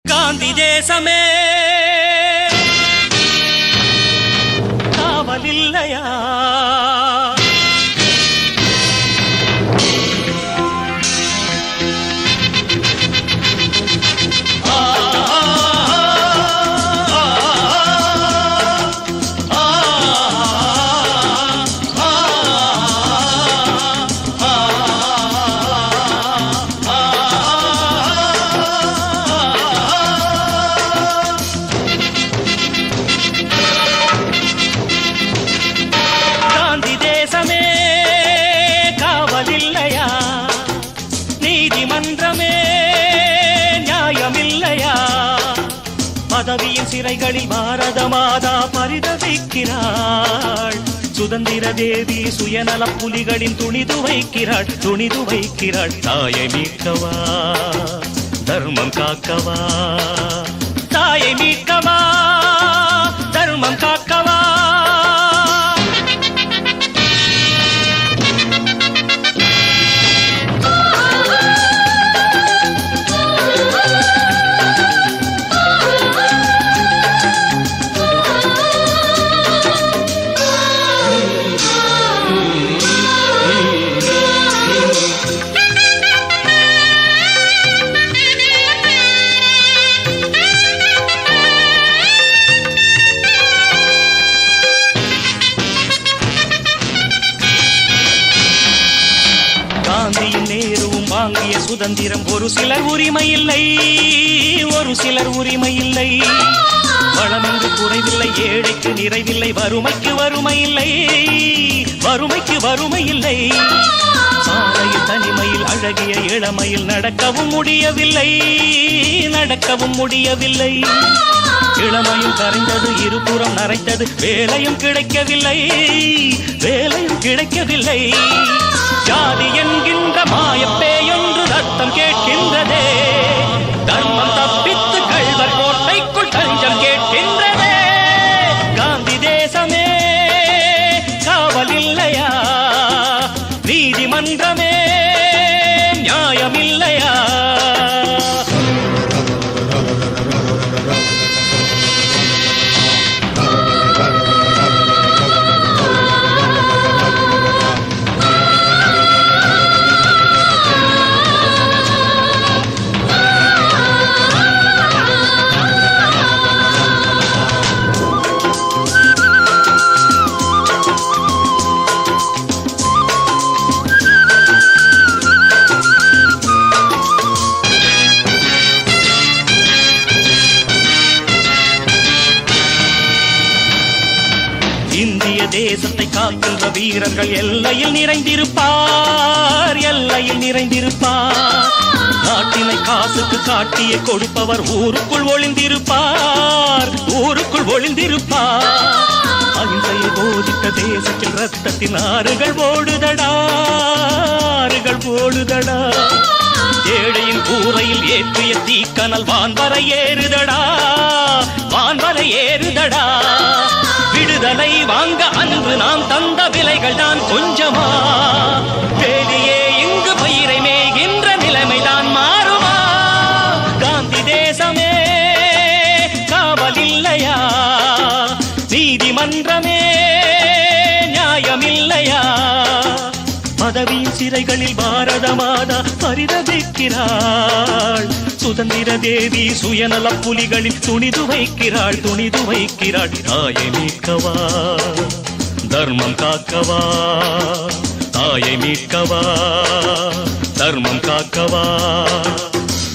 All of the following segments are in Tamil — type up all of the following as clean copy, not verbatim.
காந்தி தேசமே காவலில்லையா? பதவியின் சிறைகளில் பாரத மாதா பரிதவிக்கிறாள். சுதந்திர தேவி சுயநல புலிகளின் துணிது வைக்கிறாள். தாயை மீட்கவா, தர்மம் காக்கவா, தாயை மீட்கவா, தர்மம் காக்கவா. காந்தியும் நேருவும் வாங்கிய சுதந்திரம் ஒரு சிலர் உரிமை இல்லை. வளமென்று குறைவில்லை, ஏழைக்கு நிறைவில்லை, வறுமைக்கு வறுமை இல்லை. சாலையில் தனிமையில் அழகிய இளமையில் நடக்கவும் முடியவில்லை. இளமையும் கரைந்தது, இருபுறம் நரைத்தது, வேலையும் கிடைக்கவில்லை. ஜாதி என்கின்ற மாயப்பேயொன்று ரத்தம் கேட்கின்றதே, தர்மம் தப்பித்து கள்வர் கோட்டைக்குள் தஞ்சம் கேட்கின்றதே. காந்தி தேசமே காவலில்லையா? நீதிமன்றமே நியாயமில்லையா? இந்திய தேசத்தை காக்கின்ற வீரர்கள் எல்லையில் நிறைந்திருப்பார். நாட்டினை காசுக்கு காட்டியே கொடுப்பவர் ஊருக்குள் ஒளிந்திருப்பார். அகிம்சையை போதித்த தேசத்தில் ரத்தத்தின் ஆறுகள் ஓடுதடா. ஏழையின் கூரையில் ஏற்றிய தீக்கனல் வான்வரை ஏறுதடா. விடுதலை வாங்க அன்று நாம் தந்த விலைகள் தான் கொஞ்சமா? வேலியே இங்கு பயிரை மேய்கின்ற நிலைமைதான் மாறுமா? காந்தி தேசமே காவலில்லையா? நீதிமன்றமே நியாயமில்லையா? பதவியின் சிறைகளில் பாரத மாதா பரிதவிக்கிறாள். சுதந்திர தேவி சுயநல புலிகளில் துணிது வைக்கிறாள். தாயை மீட்கவா, தர்மம் காக்கவா, தாயை மீட்கவா, தர்மம் காக்கவா.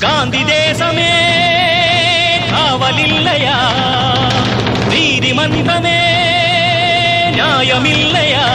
காந்தி தேசமே காவலில்லையா? நீதிமன்றமே நியாயமில்லையா?